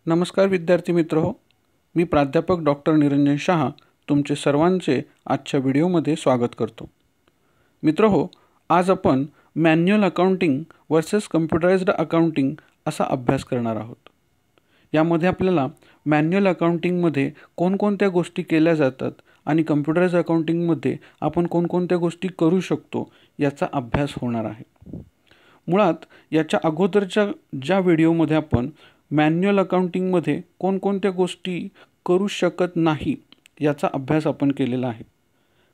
नमस्कार विद्यार्थी मित्रहो, मी प्राध्यापक डॉक्टर निरंजन शाह तुमचे सर्वांचे आजच्या व्हिडिओमध्ये स्वागत करतो। मित्रहो, आज आपण manual accounting versus computerised accounting असा अभ्यास करणार आहोत। यामध्ये आपल्याला मॅन्युअल अकाउंटिंगमध्ये कोणकोणत्या गोष्टी केल्या जातात आणि कम्प्युटराइज्ड अकाउंटिंगमध्ये आपण कोणकोणत्या गोष्टी करू शकतो याचा अभ्यास होणार आहे। मुळात याच्या अगोदरच्या ज्या व्हिडिओमध्ये आपण मॅन्युअल अकाउंटिंगमध्ये कोणकोणत्या गोष्टी करू शकत नाही याचा अभ्यास आपण केलेला आहे।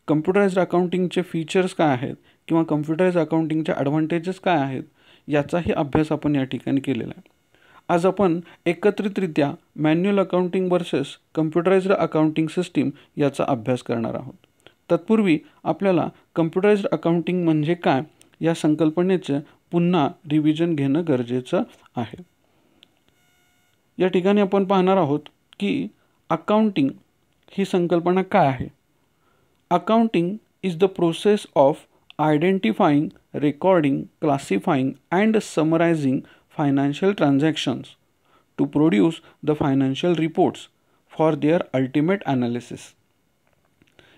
कम्प्युटराइज्ड अकाउंटिंगचे फीचर्स काय आहेत किंवा कम्प्युटराइज्ड अकाउंटिंगचे ॲडव्हांटेजेस काय आहेत याचाही अभ्यास आपण या ठिकाणी केलेला आहे। आज आपण एकत्रितरित्या manual accounting versus computerised accounting system याचा अभ्यास करणार आहोत। तत्पूर्वी आपल्याला कम्प्युटराइज्ड अकाउंटिंग म्हणजे काय या संकल्पनेचे पुन्हा रिव्हिजन घेणं गरजेचं आहे। या ठिकाणी आपण पाहणार आहोत की अकाउंटिंग ही संकल्पना काय आहे। Accounting is the process of identifying, recording, classifying and summarising financial transactions to produce the financial reports for their ultimate analysis.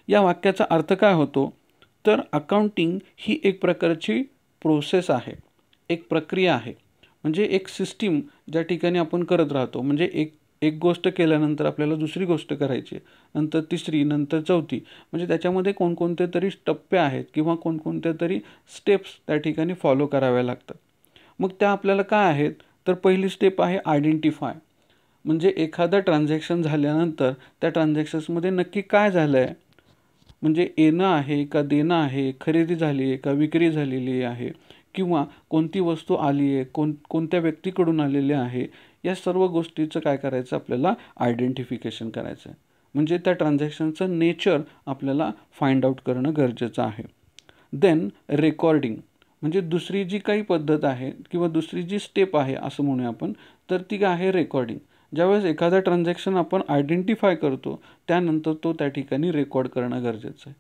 या वाक्याचा अर्थ काय होतो तर अकाउंटिंग ही एक प्रकारची प्रोसेस आहे, एक प्रक्रिया आहे, म्हणजे एक सिस्टीम ज्या ठिकाणी आपण करत राहतो। म्हणजे एक गोष्ट केल्यानंतर आपल्याला दुसरी गोष्ट करायची, नंतर तिसरी, नंतर चौथी, म्हणजे त्याच्यामध्ये कोणकोणते तरी टप्पे आहेत किंवा कोणकोणत्या तरी स्टेप्स त्या ठिकाणी फॉलो कराव्या लागतात। मग त्या आपल्याला काय आहेत तर पहिली स्टेप आहे आयडेंटिफाय, म्हणजे एखादा ट्रान्झॅक्शन झाल्यानंतर त्या ट्रान्झॅक्शन्समध्ये नक्की काय झालं आहे, म्हणजे येणं आहे का देणं आहे, खरेदी झाली आहे का विक्री झालेली आहे, किंवा कोणती वस्तू आली आहे, कोणत्या व्यक्तीकडून आलेली आहे, या सर्व गोष्टीचं काय करायचं आपल्याला आयडेंटिफिकेशन करायचं आहे। म्हणजे त्या ट्रान्झॅक्शनचं नेचर आपल्याला फाइंड आउट करणं गरजेचं आहे। देन रेकॉर्डिंग, म्हणजे दुसरी जी काही पद्धत आहे किंवा दुसरी जी स्टेप आहे असं म्हणूया आपण, तर ती आहे रेकॉर्डिंग। ज्यावेळेस एखादा ट्रान्झॅक्शन आपण आयडेंटिफाय करतो त्यानंतर तो त्या ठिकाणी रेकॉर्ड करणं गरजेचं आहे।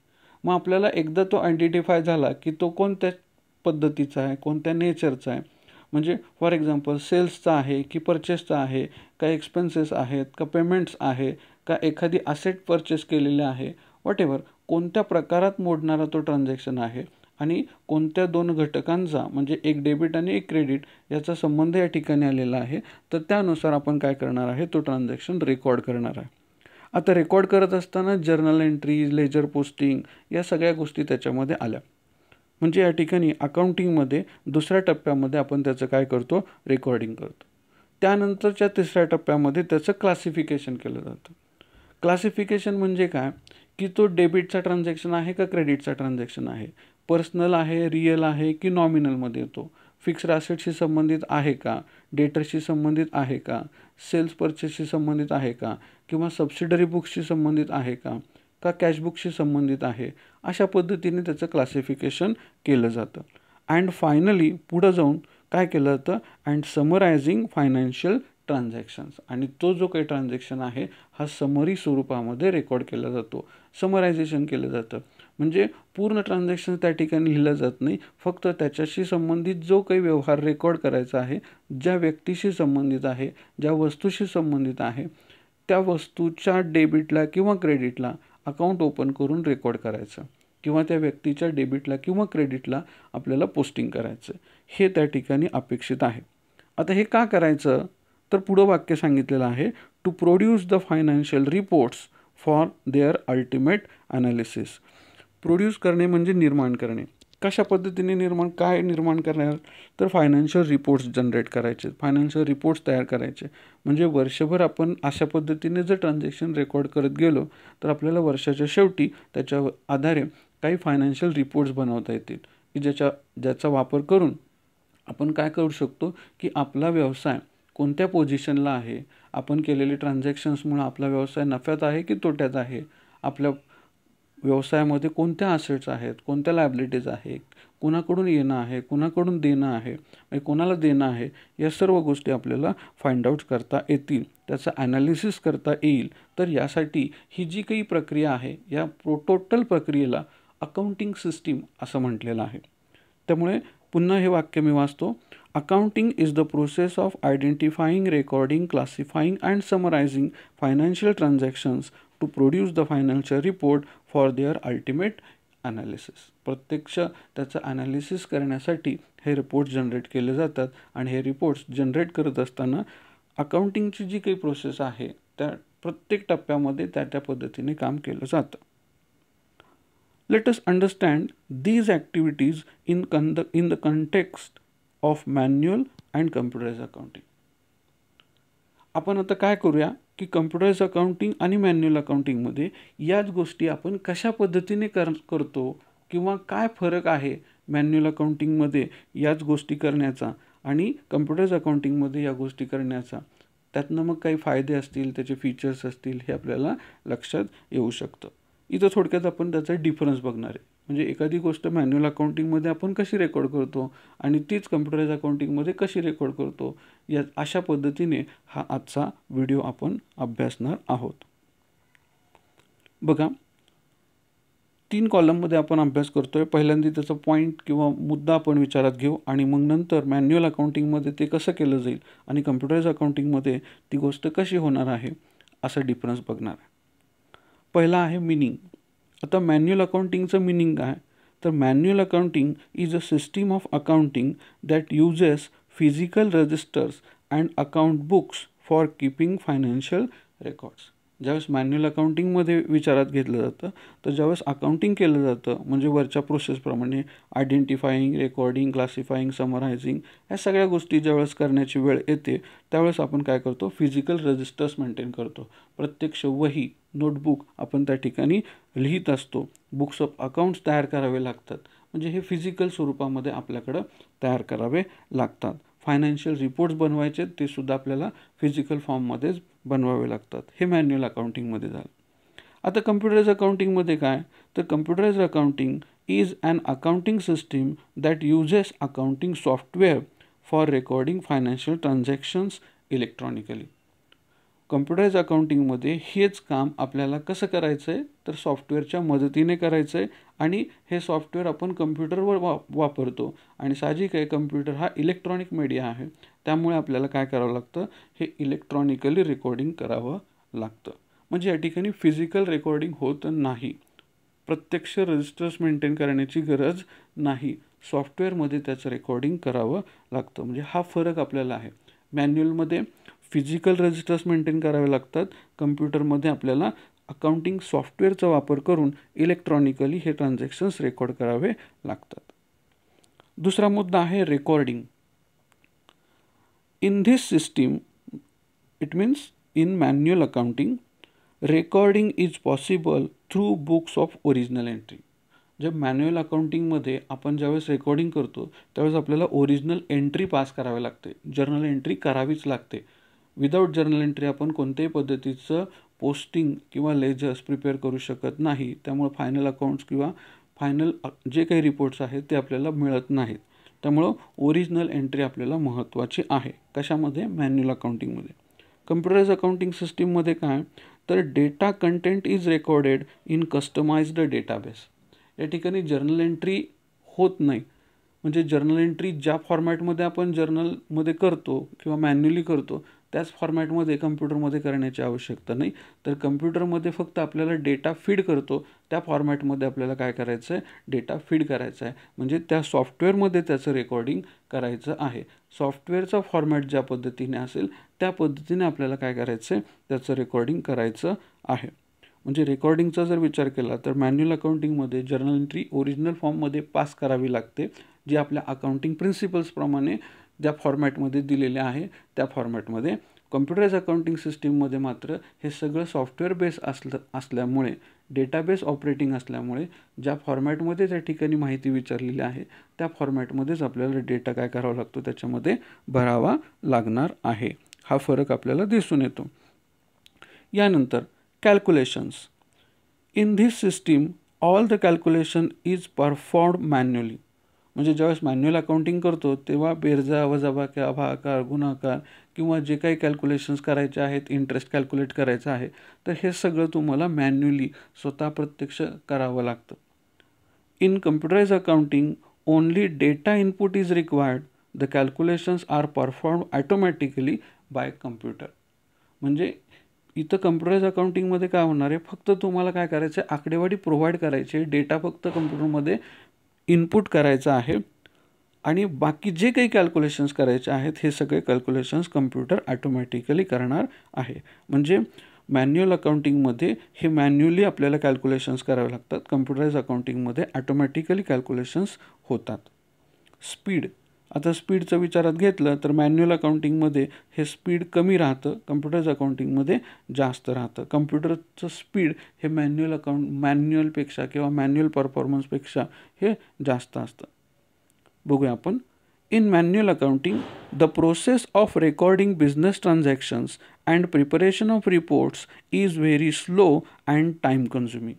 मग आपल्याला एकदा तो आयडेंटिफाय झाला की तो कोणत्या पद्धतीचा आहे, कोणत्या नेचरचा आहे, म्हणजे फॉर एक्झाम्पल सेल्सचा आहे की परचेसचा आहे, का एक्सपेन्सेस आहेत का पेमेंट्स आहे का एखादी असेट परचेस केलेले आहे, व्हॉटएव्हर कोणत्या प्रकारात मोडणारा तो ट्रान्झॅक्शन आहे आणि कोणत्या दोन घटकांचा म्हणजे एक डेबिट आणि एक क्रेडिट याचा संबंध या ठिकाणी आलेला आहे, तर त्यानुसार आपण काय करणार आहे तो ट्रान्झॅक्शन रेकॉर्ड करणार आहे। आता रेकॉर्ड करत असताना जर्नल एंट्रीज, लेजर पोस्टिंग या सगळ्या गोष्टी त्याच्यामध्ये आल्या। म्हणजे या ठिकाणी अकाउंटिंगमध्ये दुसऱ्या टप्प्यामध्ये आपण त्याचं काय करतो रेकॉर्डिंग करतो। त्यानंतरच्या तिसऱ्या टप्प्यामध्ये त्याचं क्लासिफिकेशन केलं जातं। क्लासिफिकेशन म्हणजे काय की तो डेबिटचा ट्रान्झॅक्शन आहे का क्रेडिटचा ट्रान्झॅक्शन आहे, पर्सनल आहे, रिअल आहे की नॉमिनलमध्ये येतो, फिक्स्ड ॲसेटशी संबंधित आहे का, डेटरशी संबंधित आहे का, सेल्स परचेसशी संबंधित आहे का, किंवा सबसिडरी बुक्सशी संबंधित आहे का कॅशबुकशी संबंधित आहे, अशा पद्धतीने त्याचं क्लासिफिकेशन केलं जातं। अँड फायनली पुढं जाऊन काय केलं जातं अँड समरायझिंग फायनान्शियल ट्रान्झॅक्शन्स, आणि तो जो काही ट्रान्झॅक्शन आहे हा समरी स्वरूपामध्ये रेकॉर्ड केला जातो, समरायझेशन केलं जातं। म्हणजे पूर्ण ट्रान्झॅक्शन त्या ठिकाणी लिहिलं जात नाही, फक्त त्याच्याशी संबंधित जो काही व्यवहार रेकॉर्ड करायचा आहे, ज्या व्यक्तीशी संबंधित आहे, ज्या वस्तूशी संबंधित आहे, त्या वस्तूच्या डेबिटला किंवा क्रेडिटला अकाउंट ओपन करून रेकॉर्ड करायचं किंवा त्या व्यक्तीच्या डेबिटला किंवा क्रेडिटला आपल्याला पोस्टिंग करायचं, हे त्या ठिकाणी अपेक्षित आहे। आता हे का करायचं तर पुढं वाक्य सांगितलेलं आहे to produce the financial reports for their ultimate analysis. Produce करणे म्हणजे निर्माण करणे। कशा पद्धतीने निर्माण करणार तर फायनान्शियल रिपोर्ट्स जनरेट करायचे, फायनान्शियल रिपोर्ट्स तयार करायचे। म्हणजे वर्षभर आपण अशा पद्धतीने जर ट्रान्झॅक्शन रेकॉर्ड करत गेलो तर आपल्याला वर्षाच्या शेवटी त्याच्या आधारे काही फायनान्शियल रिपोर्ट्स बनवता येतील की ज्याचा वापर करून आपण काय करू शकतो की आपला व्यवसाय कोणत्या पोझिशनला आहे, आपण केलेले ट्रान्झॅक्शन्समुळे आपला व्यवसाय नफ्यात आहे की तोट्यात आहे, आपल्या व्यवसायामध्ये कोणत्या ॲसेट्स आहेत, कोणत्या लायबिलिटीज आहे, कोणाकडून येणं आहे, कोणाकडून देणं आहे, कोणाला देणं आहे, या सर्व गोष्टी आपल्याला फाइंड आउट करता येतील, त्याचं ॲनालिसिस करता येईल। तर यासाठी ही जी काही प्रक्रिया आहे या टोटल प्रक्रियेला अकाउंटिंग सिस्टीम असं म्हटलेलं आहे। त्यामुळे पुन्हा हे वाक्य मी वाचतो, Accounting is the process of identifying, recording, classifying and summarizing financial transactions to produce the financial report for their ultimate analysis. प्रत्यक्ष त्याचं ॲनालिसिस करण्यासाठी हे रिपोर्ट जनरेट केले जातात आणि हे रिपोर्ट्स जनरेट करत असताना अकाउंटिंगची जी काही प्रोसेस आहे त्या प्रत्येक टप्प्यामध्ये त्या पद्धतीने काम केलं जातं. Let us understand these activities in the context of manual and computerized accounting. आपण आता काय करूया की कम्प्युटराइज्ड अकाउंटिंग आणि मॅन्युअल अकाउंटिंगमध्ये याच गोष्टी आपण कशा पद्धतीने करतो किंवा काय फरक आहे मॅन्युअल अकाउंटिंगमध्ये याच गोष्टी करण्याचा आणि कम्प्युटराइज्ड अकाउंटिंगमध्ये या गोष्टी करण्याचा, त्यातनं मग काही फायदे असतील, त्याचे फीचर्स असतील, हे आपल्याला लक्षात येऊ शकतं. इथं थोडक्यात आपण त्याचा डिफरन्स बघणार आहे. म्हणजे एखादी गोष्ट मॅन्युअल अकाउंटिंगमध्ये आपण कशी रेकॉर्ड करतो आणि तीच कम्प्युटराइज्ड अकाउंटिंगमध्ये कशी रेकॉर्ड करतो, या अशा पद्धतीने हा आजचा व्हिडिओ आपण अभ्यासणार आहोत. बघा, 3 कॉलममध्ये आपण अभ्यास करतोय. पहिल्यांदा त्याचा पॉईंट किंवा मुद्दा आपण विचारात घेऊ आणि मग नंतर मॅन्युअल अकाउंटिंगमध्ये ते कसं केलं जाईल आणि कम्प्युटराइज्ड अकाउंटिंगमध्ये ती गोष्ट कशी होणार आहे असा डिफरन्स बघणार आहे. पहिला आहे मीनिंग. आता मॅन्युअल अकाउंटिंगचं मीनिंग काय, तर manual accounting is a system of accounting that uses physical registers and account books for keeping financial records. ज्यावेळेस मॅन्युअल अकाउंटिंगमध्ये विचारात घेतलं जातं तर ज्यावेळेस अकाउंटिंग केलं जातं म्हणजे वरच्या प्रोसेसप्रमाणे आयडेंटिफाईंग, रेकॉर्डिंग, क्लासिफाईंग, समरायझिंग या सगळ्या गोष्टी ज्यावेळेस करण्याची वेळ येते त्यावेळेस आपण काय करतो, फिजिकल रजिस्टर्स मेंटेन करतो. प्रत्यक्ष वही, नोटबुक आपण त्या ठिकाणी लिहित असतो. बुक्स ऑफ अकाउंट्स तयार करावे लागतात. म्हणजे हे फिजिकल स्वरूपामध्ये आपल्याकडं तयार करावे लागतात. फायनान्शियल रिपोर्ट्स बनवायचे ते सुद्धा आपल्याला फिजिकल फॉर्ममध्येच बनवावे लागतात. हे मॅन्युअल अकाउंटिंगमध्ये झालं. आता कम्प्युटराइज्ड अकाउंटिंगमध्ये काय, तर computerised accounting is an accounting system that uses accounting software for recording financial transactions electronically. Computerised अकाउंटिंगमध्ये हेच काम आपल्याला कसं करायचं आहे, तर सॉफ्टवेअरच्या मदतीने करायचं आहे आणि हे सॉफ्टवेअर आपण कम्प्युटरवर वापरतो आणि साहजिक आहे कम्प्युटर हा इलेक्ट्रॉनिक मीडिया आहे, त्यामुळे आपल्याला काय करावं लागतं, हे इलेक्ट्रॉनिकली रेकॉर्डिंग करावं लागतं. म्हणजे या ठिकाणी फिजिकल रेकॉर्डिंग होत नाही. प्रत्यक्ष रजिस्टर्स मेंटेन करण्याची गरज नाही. सॉफ्टवेअरमध्ये त्याचं रेकॉर्डिंग करावं लागतं. म्हणजे हा फरक आपल्याला आहे. मॅन्युअलमध्ये फिजिकल रजिस्टर्स मेंटेन करावे लागतात, कम्प्युटरमध्ये आपल्याला अकाउंटिंग सॉफ्टवेअरचा वापर करून इलेक्ट्रॉनिकली हे ट्रान्झॅक्शन्स रेकॉर्ड करावे लागतात. दुसरा मुद्दा आहे recording. In this system it means in manual accounting recording is possible through books of original entry. जर मॅन्युअल अकाउंटिंगमध्ये आपण ज्यावेळेस रेकॉर्डिंग करतो त्यावेळेस आपल्याला ओरिजिनल एंट्री पास करावी लागते, जर्नल एंट्री करावीच लागते. विदाऊट जर्नल एंट्री आपण कोणत्याही पद्धतीचं पोस्टिंग किंवा लेजर्स प्रिपेअर करू शकत नाही. त्यामुळे फायनल अकाउंट्स किंवा फायनल जे काही रिपोर्ट्स आहेत ते आपल्याला मिळत नाहीत. त्यामुळं ओरिजिनल एंट्री आपल्याला महत्त्वाची आहे. कशामध्ये, मॅन्युअल अकाउंटिंगमध्ये. कम्प्युटराइज्ड अकाउंटिंग सिस्टीममध्ये काय, तर data content is recorded in customised database. या ठिकाणी जर्नल एंट्री होत नाही. म्हणजे जर्नल एंट्री ज्या फॉर्मॅटमध्ये आपण जर्नलमध्ये करतो किंवा मॅन्युअली करतो त्याच फॉर्मॅटमध्ये कम्प्युटरमध्ये करण्याची आवश्यकता नाही. तर कम्प्युटरमध्ये फक्त आपल्याला डेटा फीड करतो त्या फॉर्मॅटमध्ये आपल्याला काय करायचं आहे, डेटा फीड करायचा आहे. म्हणजे त्या सॉफ्टवेअरमध्ये त्याचं रेकॉर्डिंग करायचं आहे. सॉफ्टवेअरचा फॉर्मॅट ज्या पद्धतीने असेल त्या पद्धतीने आपल्याला काय करायचं आहे, त्याचं रेकॉर्डिंग करायचं आहे. म्हणजे रेकॉर्डिंगचा जर विचार केला तर मॅन्युअल अकाउंटिंगमध्ये जर्नल एंट्री ओरिजिनल फॉर्ममध्ये पास करावी लागते, जी आपल्या अकाउंटिंग प्रिन्सिपल्सप्रमाणे ज्या फॉर्मॅटमध्ये दिलेले आहे त्या फॉर्मॅटमध्ये. कम्प्युटराइज्ड अकाउंटिंग सिस्टीममध्ये मात्र हे सगळं सॉफ्टवेअर बेस असल्यामुळे, डेटाबेस ऑपरेटिंग असल्यामुळे ज्या फॉर्मॅटमध्ये त्या ठिकाणी माहिती विचारलेली आहे त्या फॉर्मॅटमध्येच आपल्याला डेटा काय करावा लागतो, त्याच्यामध्ये भरावा लागणार आहे. हा फरक आपल्याला दिसून येतो. यानंतर calculations. In this system all the calculation is performed manually. म्हणजे ज्यावेळेस मॅन्युअल अकाउंटिंग करतो तेव्हा बेरजा, वजाबाकी, भागाकार, गुणाकार किंवा जे काही कॅल्क्युलेशन्स करायचे आहेत, इंटरेस्ट कॅल्क्युलेट करायचं आहे, तर हे सगळं तुम्हाला मॅन्युअली स्वतः प्रत्यक्ष करावं लागतं. In computerised accounting only data input is required the calculations are perform automatically by computer. म्हणजे इथं कम्प्युटराइज अकाउंटिंगमध्ये काय होणार आहे, फक्त तुम्हाला काय करायचं आहे, आकडेवारी प्रोव्हाइड करायची, डेटा फक्त कम्प्युटरमध्ये इनपुट करायचा आहे आणि बाकी जे काही कॅल्क्युलेशन्स करायचे आहेत हे सगळे कॅल्क्युलेशन्स कम्प्युटर ॲटोमॅटिकली करणार आहे. म्हणजे मॅन्युअल अकाउंटिंगमध्ये हे मॅन्युअली आपल्याला कॅल्क्युलेशन्स करावे लागतात, कम्प्युटराइज अकाउंटिंगमध्ये ॲटोमॅटिकली कॅल्क्युलेशन्स होतात. स्पीड, आता स्पीडचं विचारात घेतलं तर मॅन्युअल अकाउंटिंगमध्ये हे स्पीड कमी राहतं, कम्प्युटराइज अकाउंटिंगमध्ये जास्त राहतं. कम्प्युटरचं स्पीड हे मॅन्युअलपेक्षा किंवा मॅन्युअल परफॉर्मन्सपेक्षा हे जास्त असतं. बघूया आपण. In manual accounting the process of recording business transactions and preparation of reports is very slow and time consuming.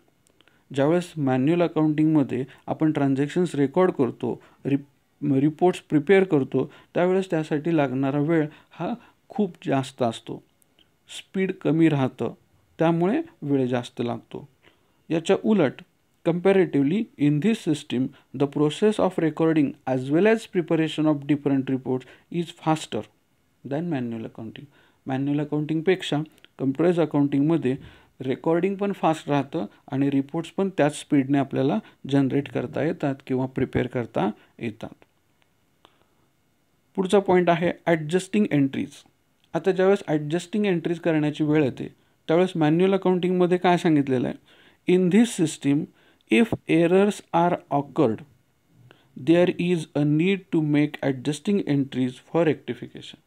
ज्यावेळेस मॅन्युअल अकाउंटिंगमध्ये आपण ट्रान्झॅक्शन्स रेकॉर्ड करतो, रिपोर्ट्स प्रिपेअर करतो, त्यावेळेस त्यासाठी लागणारा वेळ हा खूप जास्त असतो. स्पीड कमी राहतं, त्यामुळे वेळ जास्त लागतो. याच्या उलट comparatively in this system the process of recording as well as preparation of different reports is faster than manual accounting. Manual अकाउंटिंगपेक्षा कम्प्युटराइज अकाउंटिंगमध्ये रेकॉर्डिंग पण फास्ट राहतं आणि रिपोर्ट्स पण त्याच स्पीडने आपल्याला जनरेट करता येतात किंवा प्रिपेअर करता येतात. पुढचा पॉईंट आहे ॲडजस्टिंग एंट्रीज. आता ज्यावेळेस ॲडजस्टिंग एंट्रीज करण्याची वेळ येते त्यावेळेस मॅन्युअल अकाउंटिंगमध्ये काय सांगितलेलं आहे, in this system if errors are occurred, there is a need to make adjusting entries for rectification.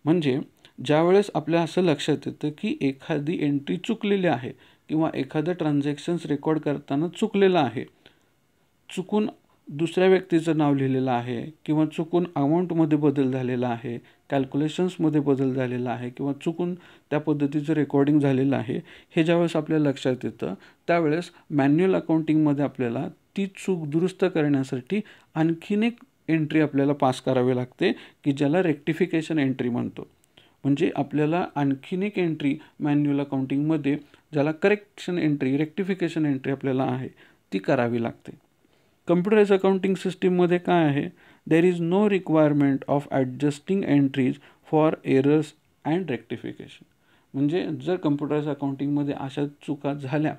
म्हणजे ज्यावेळेस आपल्या असं लक्षात येतं की एखादी एंट्री चुकलेली आहे किंवा एखादं ट्रान्झॅक्शन्स रेकॉर्ड करताना चुकलेलं आहे, चुकून दुसऱ्या व्यक्तीचं नाव लिहिलेलं आहे किंवा चुकून अमाऊंटमध्ये बदल झालेला आहे, कॅल्क्युलेशन्समध्ये बदल झालेला आहे किंवा चुकून त्या पद्धतीचं रेकॉर्डिंग झालेलं आहे, हे ज्यावेळेस आपल्या लक्षात येतं त्यावेळेस मॅन्युअल अकाउंटिंगमध्ये आपल्याला ती चूक दुरुस्त करण्यासाठी आणखीन एक एंट्री आपल्याला पास करावी लागते की ज्याला रेक्टिफिकेशन एंट्री म्हणतो. म्हणजे आपल्याला आणखीन एक एंट्री मॅन्युअल अकाउंटिंगमध्ये ज्याला करेक्शन एंट्री, रेक्टिफिकेशन एंट्री आपल्याला आहे ती करावी लागते. कम्प्युटराइज अकाउंटिंग सिस्टीममध्ये काय आहे, there is no requirement of adjusting entries for errors and rectification. म्हणजे जर कम्प्युटराइज अकाउंटिंगमध्ये अशा चुका झाल्या,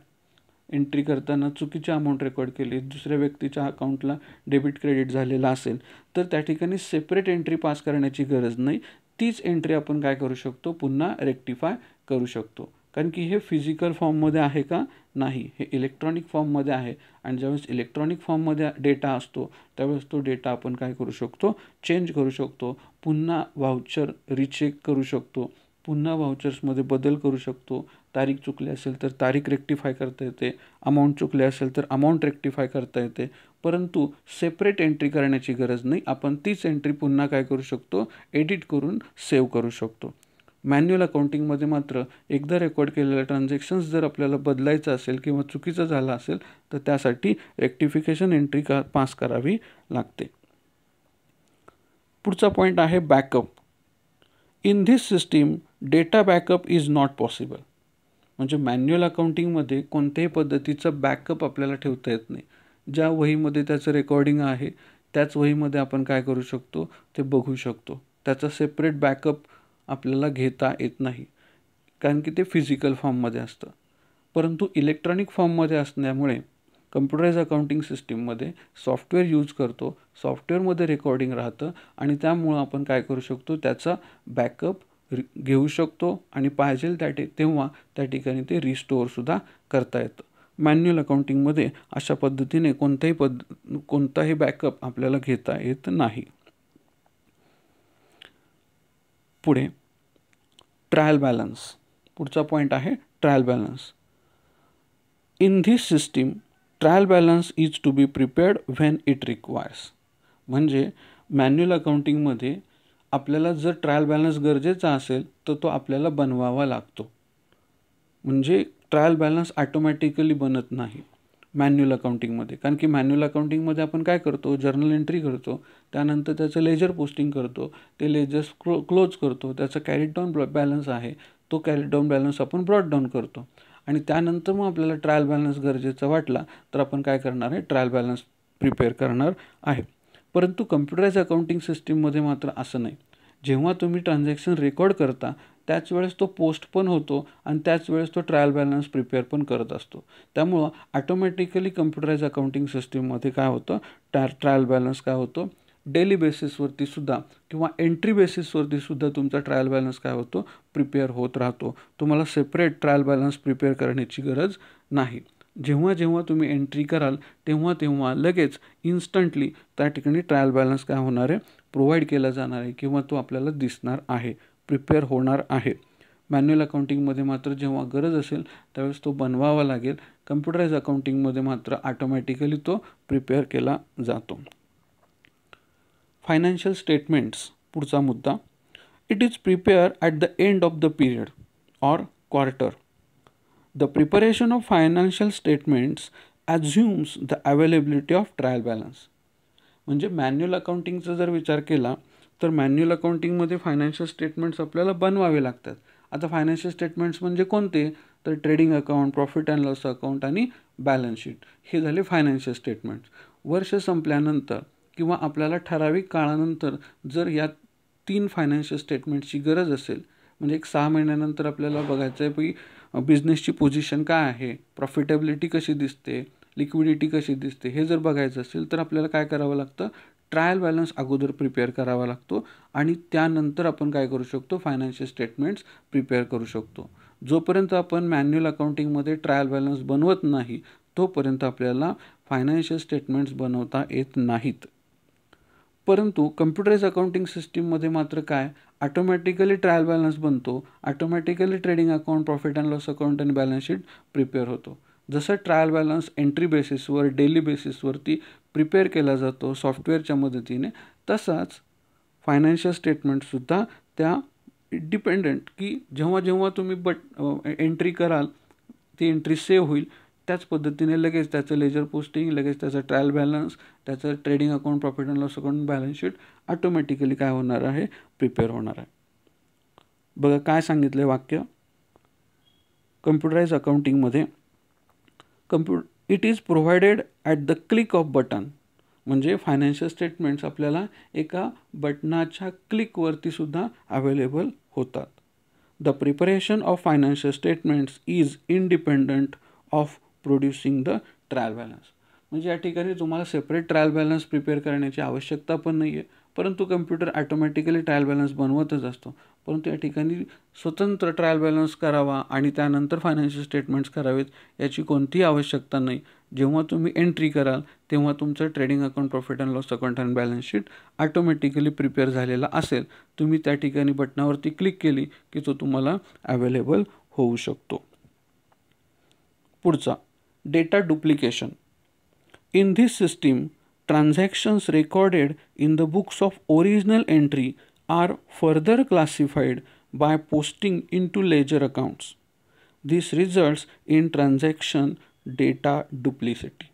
एंट्री करताना चुकीची अमाऊंट रेकॉर्ड केली, दुसऱ्या व्यक्तीच्या अकाउंटला डेबिट क्रेडिट झालेला असेल तर त्या ठिकाणी सेपरेट एंट्री पास करण्याची गरज नाही. तीच एंट्री आपण काय करू शकतो, पुन्हा रेक्टिफाय करू शकतो. कारण की हे फिजिकल फॉर्ममध्ये आहे का, नाही, हे इलेक्ट्रॉनिक फॉर्ममध्ये आहे आणि ज्यावेळेस इलेक्ट्रॉनिक फॉर्ममध्ये डेटा असतो त्यावेळेस तो डेटा आपण काय करू शकतो, चेंज करू शकतो, पुन्हा व्हाउचर रिचेक करू शकतो, पुन्हा व्हाउचर्समध्ये बदल करू शकतो. तारीख चुकली असेल तर तारीख रेक्टिफाय करता येते, अमाऊंट चुकली असेल तर अमाऊंट रेक्टिफाय करता येते, परंतु सेपरेट एंट्री करण्याची गरज नाही. आपण तीच एंट्री पुन्हा काय करू शकतो, एडिट करून सेव्ह करू शकतो. मॅन्युअल अकाउंटिंगमध्ये मात्र एकदा रेकॉर्ड केलेलं ट्रान्झॅक्शन्स जर आपल्याला बदलायचं असेल किंवा चुकीचं झालं असेल तर त्यासाठी रेक्टिफिकेशन एंट्री पास करावी लागते. पुढचा पॉईंट आहे backup. In this system data backup is not possible. म्हणजे मॅन्युअल अकाउंटिंगमध्ये कोणत्याही पद्धतीचं बॅकअप आपल्याला ठेवता येत नाही. ज्या वहीमध्ये त्याचं रेकॉर्डिंग आहे त्याच वहीमध्ये आपण काय करू शकतो, ते बघू शकतो. त्याचा सेपरेट बॅकअप आपल्याला घेता येत नाही कारण की ते फिजिकल फॉर्ममध्ये असतं. परंतु इलेक्ट्रॉनिक फॉर्ममध्ये असल्यामुळे कम्प्युटराइज अकाउंटिंग सिस्टीममध्ये सॉफ्टवेअर यूज करतो, सॉफ्टवेअरमध्ये रेकॉर्डिंग राहतं आणि त्यामुळं आपण काय करू शकतो, त्याचा बॅकअप घेऊ शकतो आणि पाहिजे तेव्हा त्या ठिकाणी ते रिस्टोअरसुद्धा करता येतं. मॅन्युअल अकाउंटिंगमध्ये अशा पद्धतीने कोणताही बॅकअप आपल्याला घेता येत नाही. पुढे ट्रायल बॅलन्स. पुढचा पॉईंट आहे trial balance. In this system trial balance is to be prepared when it requires. म्हणजे मॅन्युअल अकाउंटिंगमध्ये आपल्याला जर ट्रायल बॅलन्स गरजेचा असेल तर तो आपल्याला बनवावा लागतो. म्हणजे ट्रायल बॅलन्स ऑटोमॅटिकली बनत नाही मॅन्युअल अकाउंटिंगमध्ये. कारण की मॅन्युअल अकाउंटिंगमध्ये आपण काय करतो, जर्नल एंट्री करतो, त्यानंतर त्याचं लेजर पोस्टिंग करतो, ते लेजर्स क्लोज करतो, त्याचा कॅरीड डाऊन बॅलन्स आहे तो कॅरीड डाऊन बॅलन्स आपण ब्रॉट डाऊन करतो आणि त्यानंतर मग आपल्याला ट्रायल बॅलन्स गरजेचा वाटला तर आपण काय करणार आहे, ट्रायल बॅलन्स प्रिपेअर करणार आहे. परंतु कम्प्युटराइज अकाउंटिंग सिस्टीममध्ये मात्र असं नाही. जेव्हा तुम्ही ट्रान्झॅक्शन रेकॉर्ड करता त्याच वेळेस तो पोस्ट पण होतो आणि त्याच वेळेस तो ट्रायल बॅलन्स प्रिपेअर पण करत असतो. त्यामुळं ऑटोमॅटिकली कम्प्युटराइज अकाउंटिंग सिस्टीममध्ये काय होतं, ट्रायल बॅलन्स काय होतो, डेली बेसिसवरती सुद्धा किंवा एंट्री बेसिसवरती सुद्धा तुमचा ट्रायल बॅलन्स काय होतो, प्रिपेअर होत राहतो. तुम्हाला सेपरेट ट्रायल बॅलन्स प्रिपेअर करण्याची गरज नाही. जेव्हा जेव्हा तुम्ही एंट्री कराल तेव्हा तेव्हा लगेच इन्स्टंटली त्या ठिकाणी ट्रायल बॅलन्स काय होणार आहे, प्रोव्हाइड केला जाणार आहे किंवा तो आपल्याला दिसणार आहे, प्रिपेअर होणार आहे. मॅन्युअल अकाउंटिंगमध्ये मात्र जेव्हा गरज असेल त्यावेळेस तो बनवावा लागेल. कम्प्युटराइज अकाउंटिंगमध्ये मात्र ऑटोमॅटिकली तो प्रिपेअर केला जातो. फायनान्शियल स्टेटमेंट्स पुढचा मुद्दा. It is prepare at the end of the period or quarter. The preparation of financial statements assumes the availability of trial balance. म्हणजे मॅन्युअल अकाउंटिंगचा जर विचार केला तर मॅन्युअल अकाउंटिंगमध्ये फायनान्शियल स्टेटमेंट्स आपल्याला बनवावे लागतात. आता फायनान्शियल स्टेटमेंट्स म्हणजे कोणते, तर trading account, profit and loss account आणि बॅलन्स शीट, हे झाले फायनान्शियल स्टेटमेंट्स. वर्ष संपल्यानंतर किंवा आपल्याला ठराविक काळानंतर जर या 3 फायनान्शियल स्टेटमेंट्सची गरज असेल, म्हणजे एक 6 महिन्यानंतर आपल्याला बघायचं आहे की बिझनेसची पोझिशन काय आहे, प्रॉफिटेबिलिटी कशी दिसते, लिक्विडिटी कशी दिसते, हे जर बघायचं असेल तर आपल्याला काय करावं लागतं, ट्रायल बॅलन्स अगोदर प्रिपेअर करावा लागतो आणि त्यानंतर आपण काय करू शकतो, फायनान्शियल स्टेटमेंट्स प्रिपेअर करू शकतो. जोपर्यंत आपण मॅन्युअल अकाउंटिंगमध्ये ट्रायल बॅलन्स बनवत नाही तोपर्यंत आपल्याला फायनान्शियल स्टेटमेंट्स बनवता येत नाहीत. परंतु कम्प्युटराइज अकाउंटिंग सिस्टीममध्ये मात्र काय, ऑटोमॅटिकली ट्रायल बॅलन्स बनतो, automatically trading account, profit and loss account आणि बॅलन्स शीट प्रिपेअर होतो. जसं ट्रायल बॅलन्स एंट्री बेसिसवर, डेली बेसिसवरती प्रिपेअर केला जातो सॉफ्टवेअरच्या मदतीने, तसाच फायनान्शियल स्टेटमेंटसुद्धा त्या डिपेंडंट की जेव्हा जेव्हा तुम्ही एंट्री कराल ती एंट्री सेव्ह होईल, त्याच पद्धतीने लगेच त्याचं लेजर पोस्टिंग, लगेच त्याचं ट्रायल बॅलन्स, त्याचं trading account, profit and loss account, balance sheet automatically काय होणार आहे, प्रिपेअर होणार आहे. बघा काय सांगितलं आहे वाक्य, कम्प्युटराइज अकाउंटिंगमध्ये it is provided at the click off button. म्हणजे फायनान्शियल स्टेटमेंट्स आपल्याला एका बटनाच्या क्लिकवरती सुद्धा अवेलेबल होतात. The preparation of financial statements is independent of producing the trial balance. म्हणजे या ठिकाणी तुम्हाला सेपरेट ट्रायल बॅलन्स प्रिपेअर करण्याची आवश्यकता पण नाही आहे, परंतु कम्प्युटर ऑटोमॅटिकली ट्रायल बॅलन्स बनवतच असतो. परंतु या ठिकाणी स्वतंत्र ट्रायल बॅलन्स करावा आणि त्यानंतर फायनान्शियल स्टेटमेंट्स करावेत याची कोणतीही आवश्यकता नाही. जेव्हा तुम्ही एंट्री कराल तेव्हा तुमचं trading account, profit and loss account आणि बॅलन्स शीट ऑटोमॅटिकली प्रिपेअर झालेला असेल, तुम्ही त्या ठिकाणी बटनावरती क्लिक केली की तो तुम्हाला अवेलेबल होऊ शकतो. पुढचा, data duplication. In this system, transactions recorded in the books of original entry are further classified by posting into ledger accounts. This results in transaction data duplicity.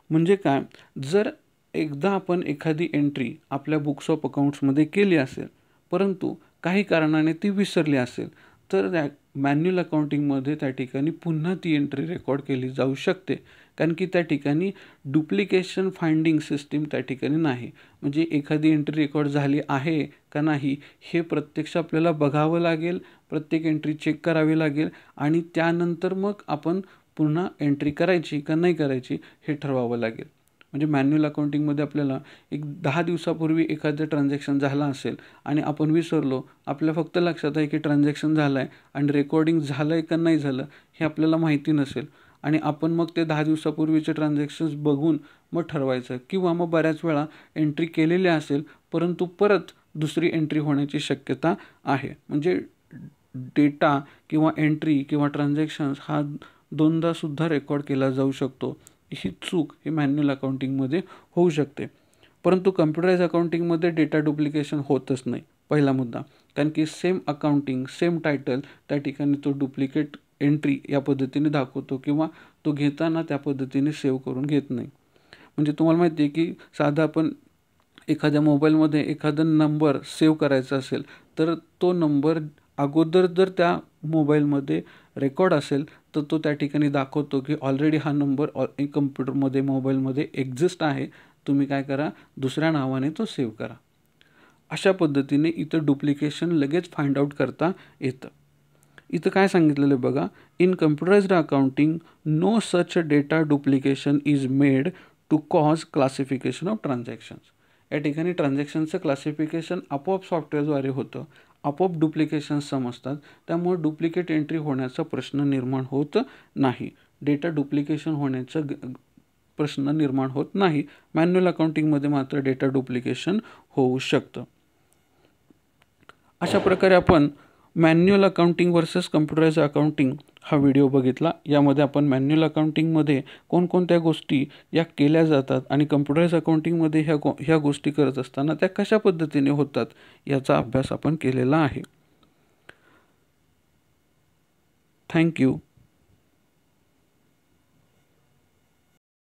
म्हणजे काय, जर एकदा आपण एखादी एंट्री आपल्या बुक्स ऑफ अकाउंट्समध्ये केली असेल परंतु काही कारणाने ती विसरली असेल तर त्या मॅन्युअल अकाउंटिंगमध्ये त्या ठिकाणी पुन्हा ती एंट्री रेकॉर्ड केली जाऊ शकते, कारण की त्या ठिकाणी डुप्लिकेशन फाइंडिंग सिस्टीम त्या ठिकाणी नाही. म्हणजे एखादी एंट्री रेकॉर्ड झाली आहे का नाही हे प्रत्यक्ष आपल्याला बघावं लागेल, प्रत्येक एंट्री चेक करावी लागेल आणि त्यानंतर मग आपण पुन्हा एंट्री करायची का नाही करायची हे ठरवावं लागेल. म्हणजे मॅन्युअल अकाउंटिंगमध्ये आपल्याला एक 10 दिवसापूर्वी एखादं ट्रान्झॅक्शन झालं असेल आणि आपण विसरलो, आपल्या फक्त लक्षात आहे की ट्रान्झॅक्शन झालं आहे आणि रेकॉर्डिंग झालं आहे का नाही झालं हे आपल्याला माहिती नसेल आणि आपण मग ते 10 दिवसापूर्वीचे ट्रान्झॅक्शन्स बघून मग ठरवायचं, किंवा मग बऱ्याच वेळा एंट्री केलेली असेल परंतु परत दुसरी एंट्री होण्याची शक्यता आहे. म्हणजे डेटा किंवा एंट्री किंवा ट्रान्झॅक्शन्स हा दोनदासुद्धा रेकॉर्ड केला जाऊ शकतो. ही चूक हे मॅन्युअल अकाउंटिंगमध्ये होऊ शकते, परंतु कम्प्युटराइज अकाउंटिंगमध्ये डेटा डुप्लिकेशन होतच नाही. पहिला मुद्दा, कारण की सेम अकाउंटिंग, सेम टायटल त्या ठिकाणी तो डुप्लिकेट एंट्री या पद्धतीने दाखवतो किंवा तो घेताना त्या पद्धतीने सेव्ह करून घेत नाही. म्हणजे तुम्हाला माहिती आहे की साधा आपण एखाद्या मोबाईलमध्ये एखादा नंबर सेव्ह करायचा असेल तर तो नंबर अगोदर जर त्या मोबाईलमध्ये रेकॉर्ड असेल तर तो त्या ठिकाणी दाखवतो की ऑलरेडी हा नंबर कम्प्युटरमध्ये, मोबाईलमध्ये एक्झिस्ट आहे, तुम्ही काय करा, दुसऱ्या नावाने तो सेव्ह करा. अशा पद्धतीने इथं डुप्लिकेशन लगेच फाइंड आउट करता येतं. इथं काय सांगितलेलं आहे बघा, in computerised accounting no such data duplication is made to cause classification of transactions. या ठिकाणी ट्रान्झॅक्शनचं क्लासिफिकेशन आपोआप सॉफ्टवेअरद्वारे होतं, आपोआप डुप्लिकेशन्स समजतात, त्यामुळे डुप्लिकेट एंट्री होण्याचा प्रश्न निर्माण होत नाही. डेटा डुप्लिकेशन होण्याचा प्रश्न निर्माण होत नाही. मॅन्युअल अकाउंटिंगमध्ये मात्र डेटा डुप्लिकेशन होऊ शकतं. अशा प्रकारे आपण manual accounting versus computerised accounting हा व्हिडिओ बघितला. यामध्ये आपण मॅन्युअल अकाउंटिंगमध्ये कोणकोणत्या गोष्टी या केल्या जातात आणि कम्प्युटराइज्ड अकाउंटिंगमध्ये ह्या गोष्टी करत असताना त्या कशा पद्धतीने होतात याचा अभ्यास आपण केलेला आहे. थँक्यू.